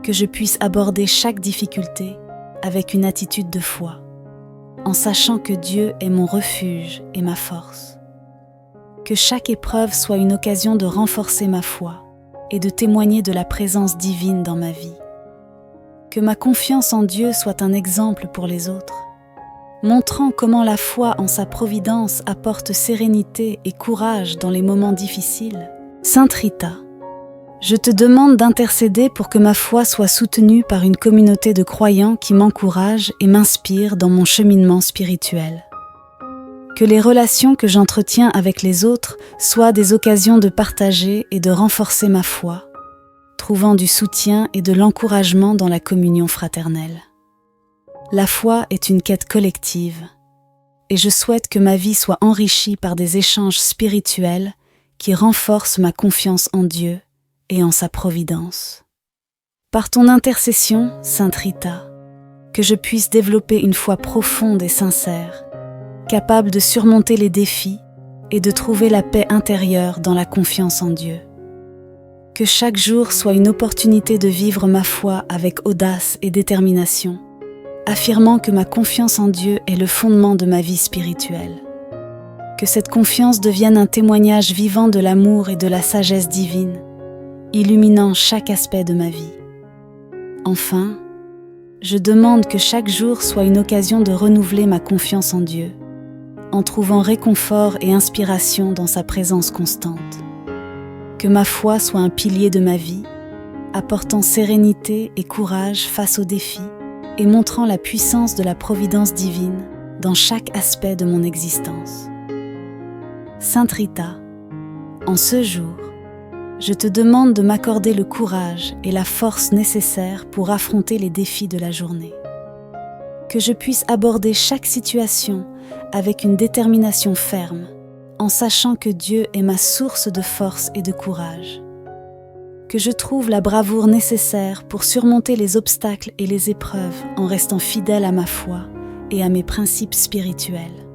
que je puisse aborder chaque difficulté avec une attitude de foi, en sachant que Dieu est mon refuge et ma force. Que chaque épreuve soit une occasion de renforcer ma foi et de témoigner de la présence divine dans ma vie. Que ma confiance en Dieu soit un exemple pour les autres, montrant comment la foi en sa providence apporte sérénité et courage dans les moments difficiles. Sainte Rita, je te demande d'intercéder pour que ma foi soit soutenue par une communauté de croyants qui m'encouragent et m'inspirent dans mon cheminement spirituel. Que les relations que j'entretiens avec les autres soient des occasions de partager et de renforcer ma foi, trouvant du soutien et de l'encouragement dans la communion fraternelle. La foi est une quête collective, et je souhaite que ma vie soit enrichie par des échanges spirituels qui renforcent ma confiance en Dieu et en sa providence. Par ton intercession, Sainte Rita, que je puisse développer une foi profonde et sincère, capable de surmonter les défis et de trouver la paix intérieure dans la confiance en Dieu. Que chaque jour soit une opportunité de vivre ma foi avec audace et détermination, affirmant que ma confiance en Dieu est le fondement de ma vie spirituelle. Que cette confiance devienne un témoignage vivant de l'amour et de la sagesse divine, illuminant chaque aspect de ma vie. Enfin, je demande que chaque jour soit une occasion de renouveler ma confiance en Dieu, en trouvant réconfort et inspiration dans sa présence constante. Que ma foi soit un pilier de ma vie, apportant sérénité et courage face aux défis et montrant la puissance de la providence divine dans chaque aspect de mon existence. Sainte Rita, en ce jour, je te demande de m'accorder le courage et la force nécessaires pour affronter les défis de la journée. Que je puisse aborder chaque situation avec une détermination ferme, en sachant que Dieu est ma source de force et de courage. Que je trouve la bravoure nécessaire pour surmonter les obstacles et les épreuves en restant fidèle à ma foi et à mes principes spirituels.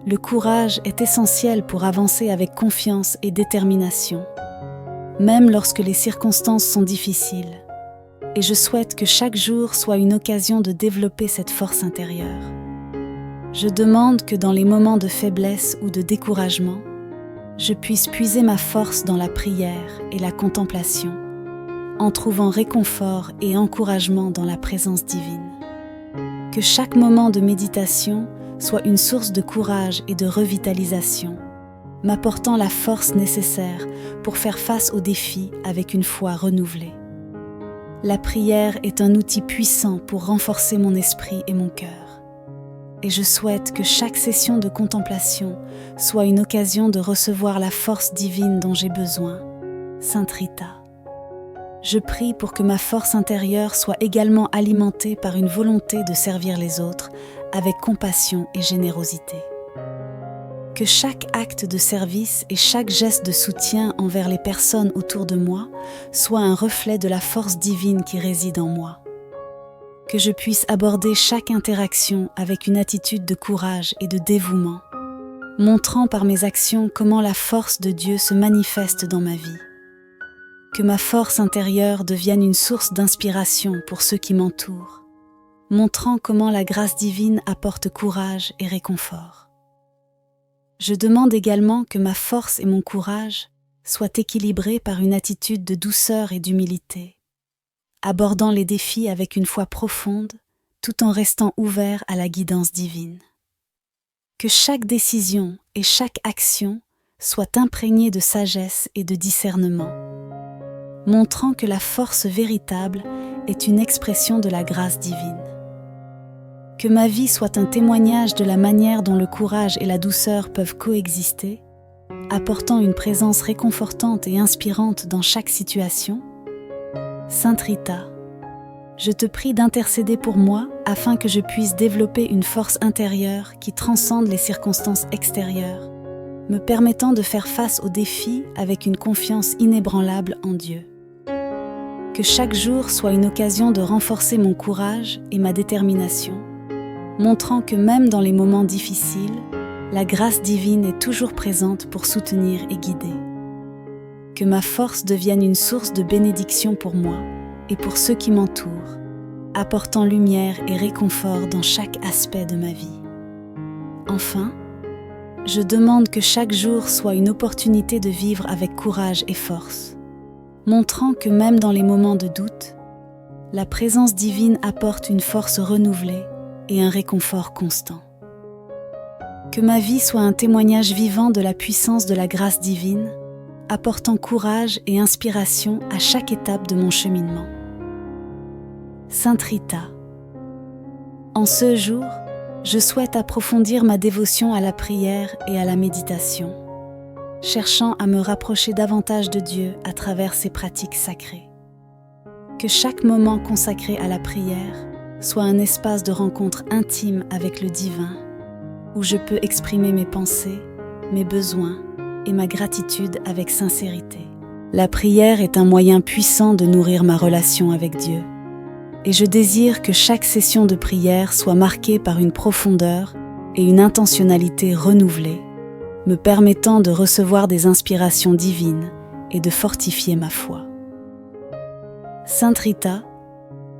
Le courage est essentiel pour avancer avec confiance et détermination, même lorsque les circonstances sont difficiles, et je souhaite que chaque jour soit une occasion de développer cette force intérieure. Je demande que dans les moments de faiblesse ou de découragement, je puisse puiser ma force dans la prière et la contemplation, en trouvant réconfort et encouragement dans la présence divine. Que chaque moment de méditation soit une source de courage et de revitalisation, m'apportant la force nécessaire pour faire face aux défis avec une foi renouvelée. La prière est un outil puissant pour renforcer mon esprit et mon cœur. Et je souhaite que chaque session de contemplation soit une occasion de recevoir la force divine dont j'ai besoin. Sainte Rita. Je prie pour que ma force intérieure soit également alimentée par une volonté de servir les autres avec compassion et générosité. Que chaque acte de service et chaque geste de soutien envers les personnes autour de moi soit un reflet de la force divine qui réside en moi. Que je puisse aborder chaque interaction avec une attitude de courage et de dévouement, montrant par mes actions comment la force de Dieu se manifeste dans ma vie. Que ma force intérieure devienne une source d'inspiration pour ceux qui m'entourent, montrant comment la grâce divine apporte courage et réconfort. Je demande également que ma force et mon courage soient équilibrés par une attitude de douceur et d'humilité, abordant les défis avec une foi profonde, tout en restant ouvert à la guidance divine. Que chaque décision et chaque action soient imprégnées de sagesse et de discernement, montrant que la force véritable est une expression de la grâce divine. Que ma vie soit un témoignage de la manière dont le courage et la douceur peuvent coexister, apportant une présence réconfortante et inspirante dans chaque situation. Sainte Rita, je te prie d'intercéder pour moi afin que je puisse développer une force intérieure qui transcende les circonstances extérieures, me permettant de faire face aux défis avec une confiance inébranlable en Dieu. Que chaque jour soit une occasion de renforcer mon courage et ma détermination, montrant que même dans les moments difficiles, la grâce divine est toujours présente pour soutenir et guider. Que ma force devienne une source de bénédiction pour moi et pour ceux qui m'entourent, apportant lumière et réconfort dans chaque aspect de ma vie. Enfin, je demande que chaque jour soit une opportunité de vivre avec courage et force, montrant que même dans les moments de doute, la présence divine apporte une force renouvelée et un réconfort constant. Que ma vie soit un témoignage vivant de la puissance de la grâce divine, apportant courage et inspiration à chaque étape de mon cheminement. Sainte Rita, en ce jour, je souhaite approfondir ma dévotion à la prière et à la méditation, cherchant à me rapprocher davantage de Dieu à travers ces pratiques sacrées. Que chaque moment consacré à la prière soit un espace de rencontre intime avec le divin, où je peux exprimer mes pensées, mes besoins et ma gratitude avec sincérité. La prière est un moyen puissant de nourrir ma relation avec Dieu, et je désire que chaque session de prière soit marquée par une profondeur et une intentionnalité renouvelée, me permettant de recevoir des inspirations divines et de fortifier ma foi. Sainte Rita,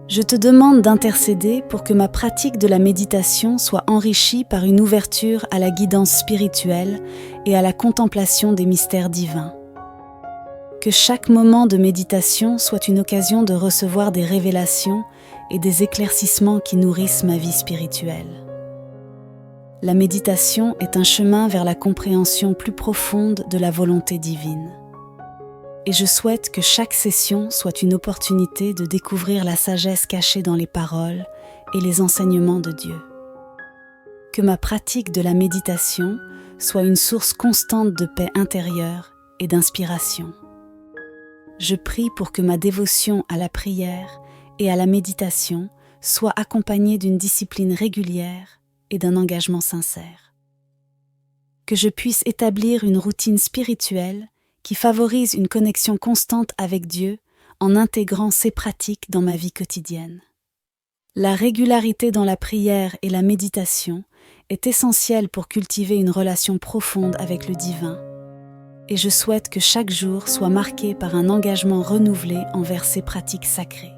je te demande d'intercéder pour que ma pratique de la méditation soit enrichie par une ouverture à la guidance spirituelle et à la contemplation des mystères divins. Que chaque moment de méditation soit une occasion de recevoir des révélations et des éclaircissements qui nourrissent ma vie spirituelle. La méditation est un chemin vers la compréhension plus profonde de la volonté divine. et je souhaite que chaque session soit une opportunité de découvrir la sagesse cachée dans les paroles et les enseignements de Dieu. Que ma pratique de la méditation soit une source constante de paix intérieure et d'inspiration. Je prie pour que ma dévotion à la prière et à la méditation soit accompagnée d'une discipline régulière et d'un engagement sincère. Que je puisse établir une routine spirituelle qui favorise une connexion constante avec Dieu en intégrant ces pratiques dans ma vie quotidienne. La régularité dans la prière et la méditation est essentielle pour cultiver une relation profonde avec le divin, et je souhaite que chaque jour soit marqué par un engagement renouvelé envers ces pratiques sacrées.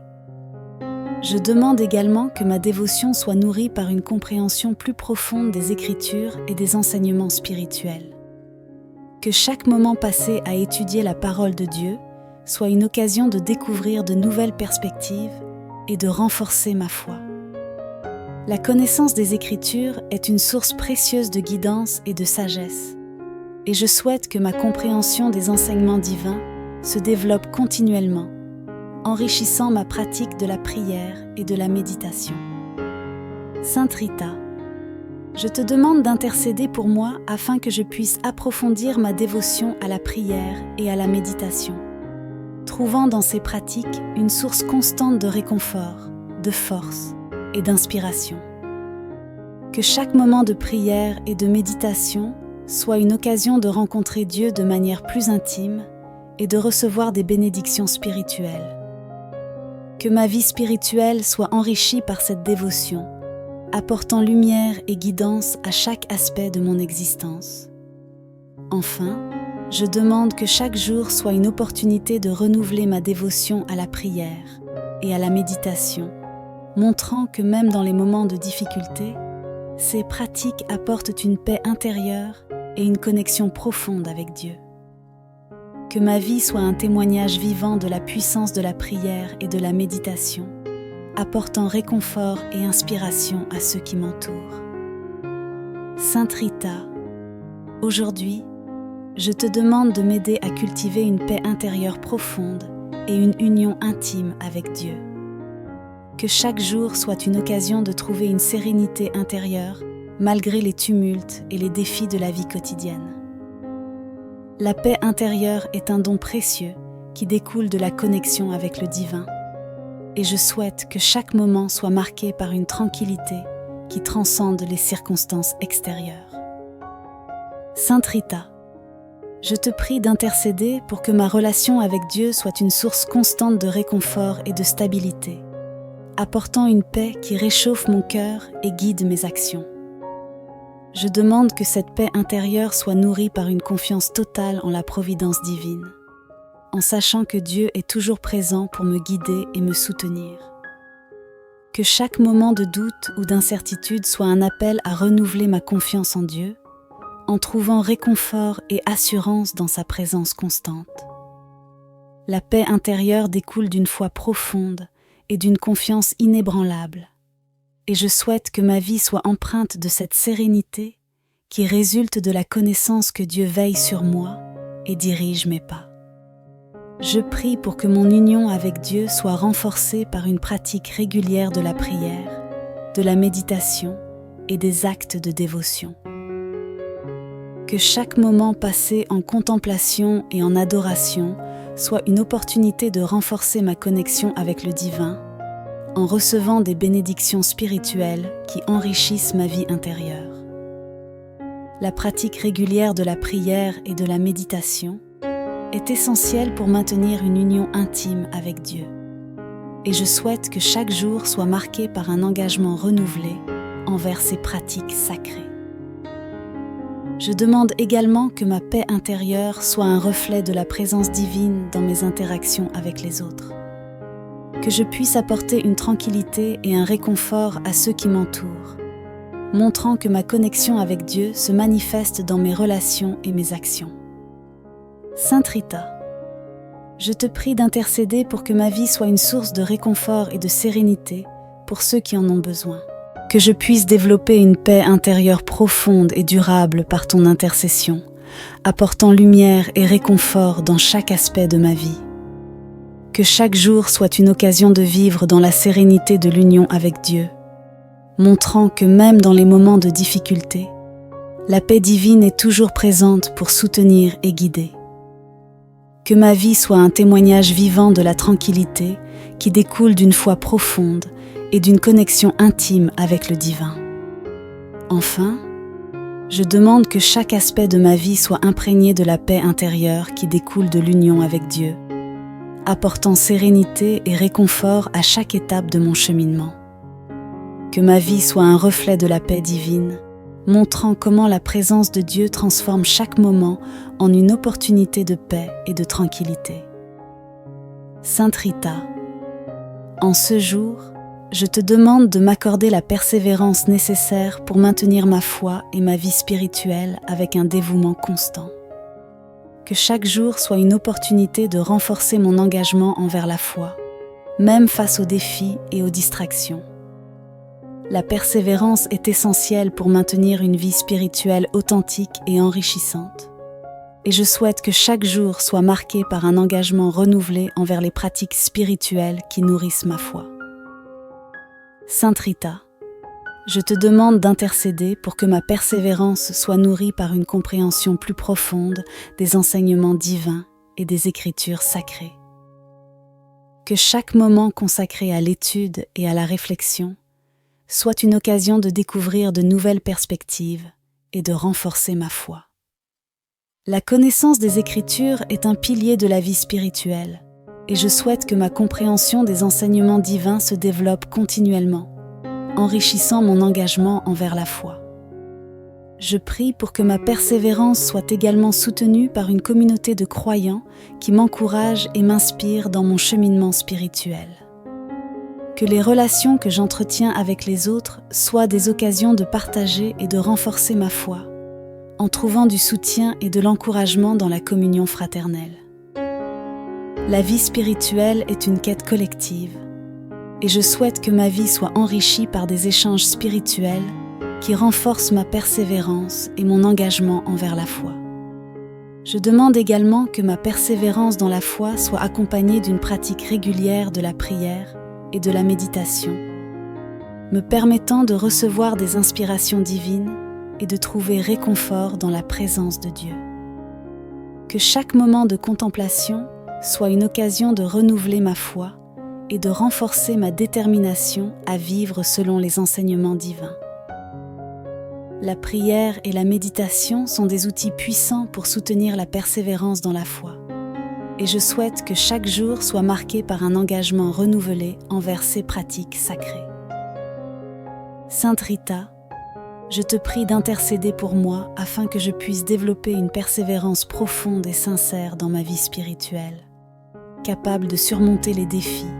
Je demande également que ma dévotion soit nourrie par une compréhension plus profonde des Écritures et des enseignements spirituels. Que chaque moment passé à étudier la parole de Dieu soit une occasion de découvrir de nouvelles perspectives et de renforcer ma foi. La connaissance des Écritures est une source précieuse de guidance et de sagesse, et je souhaite que ma compréhension des enseignements divins se développe continuellement, enrichissant ma pratique de la prière et de la méditation. Sainte Rita, je te demande d'intercéder pour moi afin que je puisse approfondir ma dévotion à la prière et à la méditation, trouvant dans ces pratiques une source constante de réconfort, de force et d'inspiration. Que chaque moment de prière et de méditation soit une occasion de rencontrer Dieu de manière plus intime et de recevoir des bénédictions spirituelles. Que ma vie spirituelle soit enrichie par cette dévotion, apportant lumière et guidance à chaque aspect de mon existence. Enfin, je demande que chaque jour soit une opportunité de renouveler ma dévotion à la prière et à la méditation, montrant que même dans les moments de difficulté, ces pratiques apportent une paix intérieure et une connexion profonde avec Dieu. Que ma vie soit un témoignage vivant de la puissance de la prière et de la méditation, apportant réconfort et inspiration à ceux qui m'entourent. Sainte Rita, aujourd'hui, je te demande de m'aider à cultiver une paix intérieure profonde et une union intime avec Dieu. Que chaque jour soit une occasion de trouver une sérénité intérieure malgré les tumultes et les défis de la vie quotidienne. La paix intérieure est un don précieux qui découle de la connexion avec le divin, et je souhaite que chaque moment soit marqué par une tranquillité qui transcende les circonstances extérieures. Sainte Rita, je te prie d'intercéder pour que ma relation avec Dieu soit une source constante de réconfort et de stabilité, apportant une paix qui réchauffe mon cœur et guide mes actions. Je demande que cette paix intérieure soit nourrie par une confiance totale en la providence divine, en sachant que Dieu est toujours présent pour me guider et me soutenir. Que chaque moment de doute ou d'incertitude soit un appel à renouveler ma confiance en Dieu, en trouvant réconfort et assurance dans sa présence constante. La paix intérieure découle d'une foi profonde et d'une confiance inébranlable, et je souhaite que ma vie soit empreinte de cette sérénité qui résulte de la connaissance que Dieu veille sur moi et dirige mes pas. Je prie pour que mon union avec Dieu soit renforcée par une pratique régulière de la prière, de la méditation et des actes de dévotion. Que chaque moment passé en contemplation et en adoration soit une opportunité de renforcer ma connexion avec le divin, en recevant des bénédictions spirituelles qui enrichissent ma vie intérieure. La pratique régulière de la prière et de la méditation est essentielle pour maintenir une union intime avec Dieu. Et je souhaite que chaque jour soit marqué par un engagement renouvelé envers ces pratiques sacrées. Je demande également que ma paix intérieure soit un reflet de la présence divine dans mes interactions avec les autres. Que je puisse apporter une tranquillité et un réconfort à ceux qui m'entourent, montrant que ma connexion avec Dieu se manifeste dans mes relations et mes actions. Sainte Rita, je te prie d'intercéder pour que ma vie soit une source de réconfort et de sérénité pour ceux qui en ont besoin. Que je puisse développer une paix intérieure profonde et durable par ton intercession, apportant lumière et réconfort dans chaque aspect de ma vie. Que chaque jour soit une occasion de vivre dans la sérénité de l'union avec Dieu, montrant que même dans les moments de difficulté, la paix divine est toujours présente pour soutenir et guider. Que ma vie soit un témoignage vivant de la tranquillité qui découle d'une foi profonde et d'une connexion intime avec le divin. Enfin, je demande que chaque aspect de ma vie soit imprégné de la paix intérieure qui découle de l'union avec Dieu, apportant sérénité et réconfort à chaque étape de mon cheminement. Que ma vie soit un reflet de la paix divine, montrant comment la présence de Dieu transforme chaque moment en une opportunité de paix et de tranquillité. Sainte Rita, en ce jour, je te demande de m'accorder la persévérance nécessaire pour maintenir ma foi et ma vie spirituelle avec un dévouement constant. Que chaque jour soit une opportunité de renforcer mon engagement envers la foi, même face aux défis et aux distractions. La persévérance est essentielle pour maintenir une vie spirituelle authentique et enrichissante. Et je souhaite que chaque jour soit marqué par un engagement renouvelé envers les pratiques spirituelles qui nourrissent ma foi. Sainte Rita, je te demande d'intercéder pour que ma persévérance soit nourrie par une compréhension plus profonde des enseignements divins et des Écritures sacrées. Que chaque moment consacré à l'étude et à la réflexion soit une occasion de découvrir de nouvelles perspectives et de renforcer ma foi. La connaissance des Écritures est un pilier de la vie spirituelle, et je souhaite que ma compréhension des enseignements divins se développe continuellement, enrichissant mon engagement envers la foi. Je prie pour que ma persévérance soit également soutenue par une communauté de croyants qui m'encouragent et m'inspirent dans mon cheminement spirituel. Que les relations que j'entretiens avec les autres soient des occasions de partager et de renforcer ma foi, en trouvant du soutien et de l'encouragement dans la communion fraternelle. La vie spirituelle est une quête collective, et je souhaite que ma vie soit enrichie par des échanges spirituels qui renforcent ma persévérance et mon engagement envers la foi. Je demande également que ma persévérance dans la foi soit accompagnée d'une pratique régulière de la prière et de la méditation, me permettant de recevoir des inspirations divines et de trouver réconfort dans la présence de Dieu. Que chaque moment de contemplation soit une occasion de renouveler ma foi et de renforcer ma détermination à vivre selon les enseignements divins. La prière et la méditation sont des outils puissants pour soutenir la persévérance dans la foi, et je souhaite que chaque jour soit marqué par un engagement renouvelé envers ces pratiques sacrées. Sainte Rita, je te prie d'intercéder pour moi afin que je puisse développer une persévérance profonde et sincère dans ma vie spirituelle, capable de surmonter les défis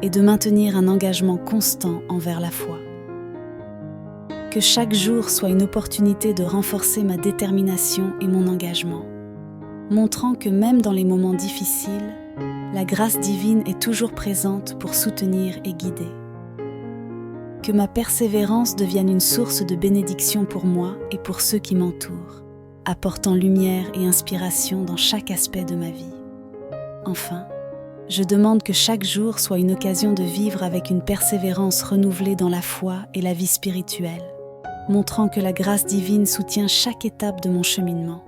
et de maintenir un engagement constant envers la foi. Que chaque jour soit une opportunité de renforcer ma détermination et mon engagement, montrant que même dans les moments difficiles, la grâce divine est toujours présente pour soutenir et guider. Que ma persévérance devienne une source de bénédiction pour moi et pour ceux qui m'entourent, apportant lumière et inspiration dans chaque aspect de ma vie. Enfin, je demande que chaque jour soit une occasion de vivre avec une persévérance renouvelée dans la foi et la vie spirituelle, montrant que la grâce divine soutient chaque étape de mon cheminement.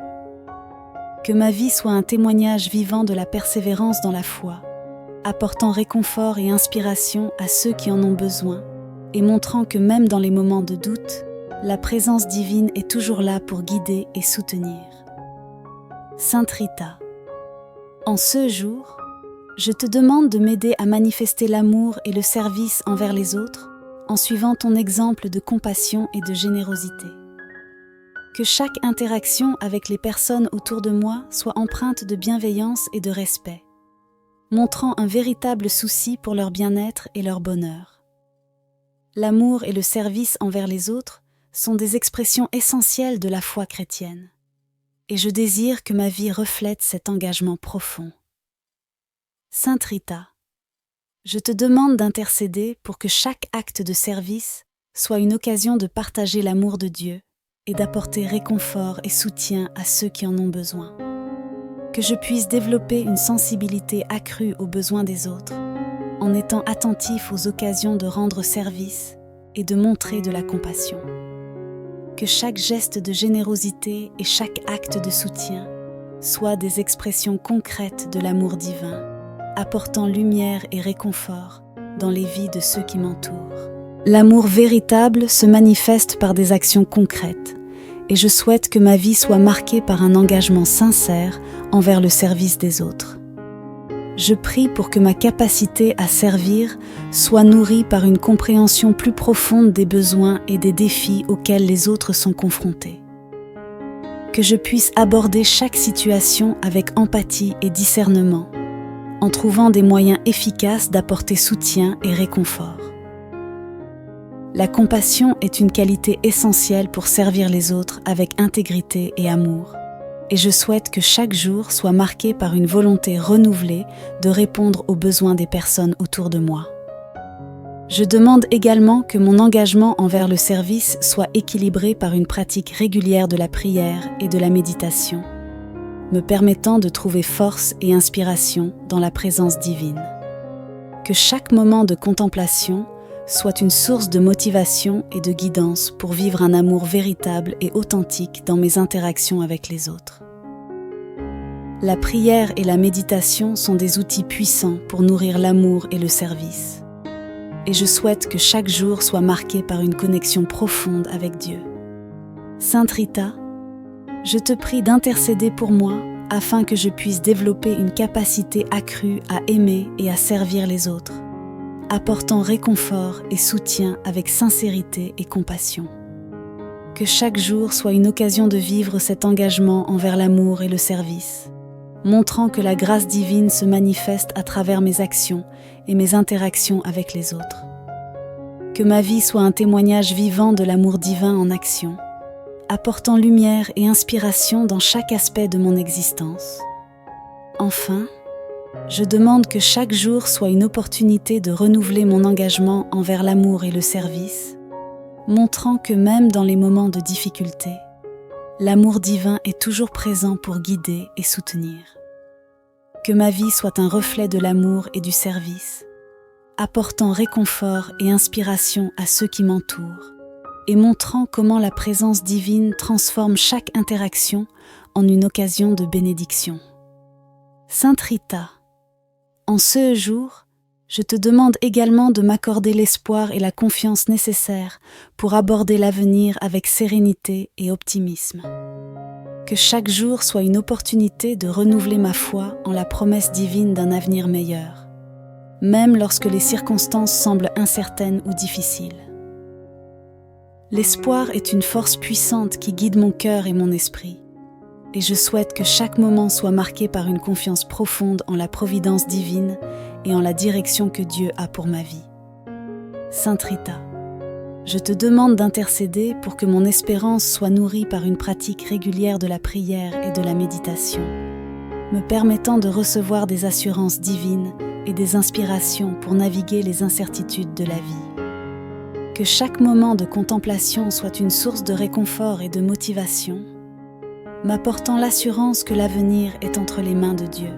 Que ma vie soit un témoignage vivant de la persévérance dans la foi, apportant réconfort et inspiration à ceux qui en ont besoin, et montrant que même dans les moments de doute, la présence divine est toujours là pour guider et soutenir. Sainte Rita, en ce jour, je te demande de m'aider à manifester l'amour et le service envers les autres en suivant ton exemple de compassion et de générosité. Que chaque interaction avec les personnes autour de moi soit empreinte de bienveillance et de respect, montrant un véritable souci pour leur bien-être et leur bonheur. L'amour et le service envers les autres sont des expressions essentielles de la foi chrétienne, et je désire que ma vie reflète cet engagement profond. Sainte Rita, je te demande d'intercéder pour que chaque acte de service soit une occasion de partager l'amour de Dieu et d'apporter réconfort et soutien à ceux qui en ont besoin. Que je puisse développer une sensibilité accrue aux besoins des autres, en étant attentif aux occasions de rendre service et de montrer de la compassion. Que chaque geste de générosité et chaque acte de soutien soient des expressions concrètes de l'amour divin, apportant lumière et réconfort dans les vies de ceux qui m'entourent. L'amour véritable se manifeste par des actions concrètes, et je souhaite que ma vie soit marquée par un engagement sincère envers le service des autres. Je prie pour que ma capacité à servir soit nourrie par une compréhension plus profonde des besoins et des défis auxquels les autres sont confrontés. Que je puisse aborder chaque situation avec empathie et discernement, en trouvant des moyens efficaces d'apporter soutien et réconfort. La compassion est une qualité essentielle pour servir les autres avec intégrité et amour, et je souhaite que chaque jour soit marqué par une volonté renouvelée de répondre aux besoins des personnes autour de moi. Je demande également que mon engagement envers le service soit équilibré par une pratique régulière de la prière et de la méditation, me permettant de trouver force et inspiration dans la présence divine. Que chaque moment de contemplation soit une source de motivation et de guidance pour vivre un amour véritable et authentique dans mes interactions avec les autres. La prière et la méditation sont des outils puissants pour nourrir l'amour et le service. Et je souhaite que chaque jour soit marqué par une connexion profonde avec Dieu. Sainte Rita, je te prie d'intercéder pour moi afin que je puisse développer une capacité accrue à aimer et à servir les autres, apportant réconfort et soutien avec sincérité et compassion. Que chaque jour soit une occasion de vivre cet engagement envers l'amour et le service, montrant que la grâce divine se manifeste à travers mes actions et mes interactions avec les autres. Que ma vie soit un témoignage vivant de l'amour divin en action, apportant lumière et inspiration dans chaque aspect de mon existence. Enfin, je demande que chaque jour soit une opportunité de renouveler mon engagement envers l'amour et le service, montrant que même dans les moments de difficulté, l'amour divin est toujours présent pour guider et soutenir. Que ma vie soit un reflet de l'amour et du service, apportant réconfort et inspiration à ceux qui m'entourent, et montrant comment la présence divine transforme chaque interaction en une occasion de bénédiction. Sainte Rita, en ce jour, je te demande également de m'accorder l'espoir et la confiance nécessaires pour aborder l'avenir avec sérénité et optimisme. Que chaque jour soit une opportunité de renouveler ma foi en la promesse divine d'un avenir meilleur, même lorsque les circonstances semblent incertaines ou difficiles. L'espoir est une force puissante qui guide mon cœur et mon esprit, et je souhaite que chaque moment soit marqué par une confiance profonde en la providence divine et en la direction que Dieu a pour ma vie. Sainte Rita, je te demande d'intercéder pour que mon espérance soit nourrie par une pratique régulière de la prière et de la méditation, me permettant de recevoir des assurances divines et des inspirations pour naviguer les incertitudes de la vie. Que chaque moment de contemplation soit une source de réconfort et de motivation, m'apportant l'assurance que l'avenir est entre les mains de Dieu.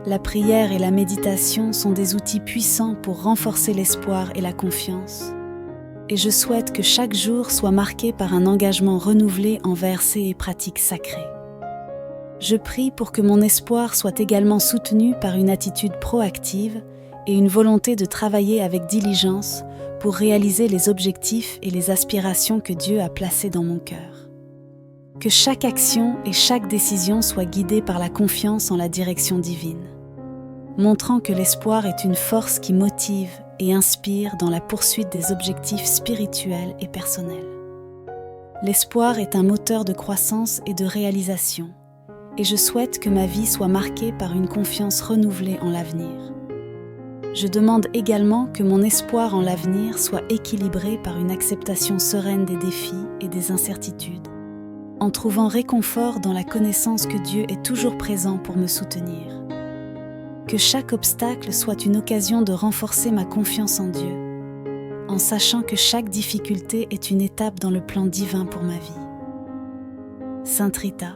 La prière et la méditation sont des outils puissants pour renforcer l'espoir et la confiance, et je souhaite que chaque jour soit marqué par un engagement renouvelé envers ces pratiques sacrées. Je prie pour que mon espoir soit également soutenu par une attitude proactive et une volonté de travailler avec diligence pour réaliser les objectifs et les aspirations que Dieu a placés dans mon cœur. Que chaque action et chaque décision soient guidées par la confiance en la direction divine, montrant que l'espoir est une force qui motive et inspire dans la poursuite des objectifs spirituels et personnels. L'espoir est un moteur de croissance et de réalisation, et je souhaite que ma vie soit marquée par une confiance renouvelée en l'avenir. Je demande également que mon espoir en l'avenir soit équilibré par une acceptation sereine des défis et des incertitudes, en trouvant réconfort dans la connaissance que Dieu est toujours présent pour me soutenir. Que chaque obstacle soit une occasion de renforcer ma confiance en Dieu, en sachant que chaque difficulté est une étape dans le plan divin pour ma vie. Sainte Rita,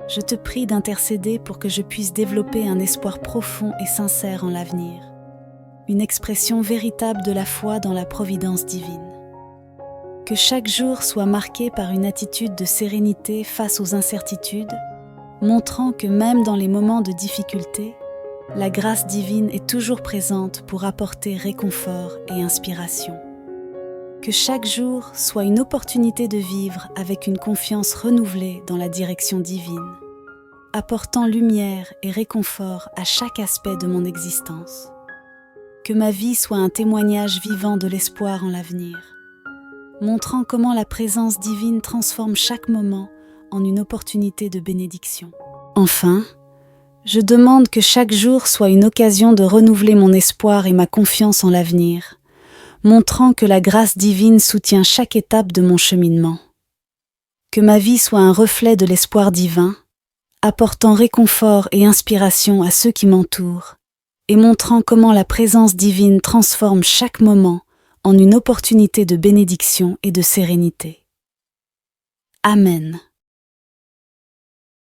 je te prie d'intercéder pour que je puisse développer un espoir profond et sincère en l'avenir, une expression véritable de la foi dans la providence divine. Que chaque jour soit marqué par une attitude de sérénité face aux incertitudes, montrant que même dans les moments de difficulté, la grâce divine est toujours présente pour apporter réconfort et inspiration. Que chaque jour soit une opportunité de vivre avec une confiance renouvelée dans la direction divine, apportant lumière et réconfort à chaque aspect de mon existence. Que ma vie soit un témoignage vivant de l'espoir en l'avenir, montrant comment la présence divine transforme chaque moment en une opportunité de bénédiction. Enfin, je demande que chaque jour soit une occasion de renouveler mon espoir et ma confiance en l'avenir, montrant que la grâce divine soutient chaque étape de mon cheminement. Que ma vie soit un reflet de l'espoir divin, apportant réconfort et inspiration à ceux qui m'entourent, et montrant comment la présence divine transforme chaque moment en une opportunité de bénédiction et de sérénité. Amen.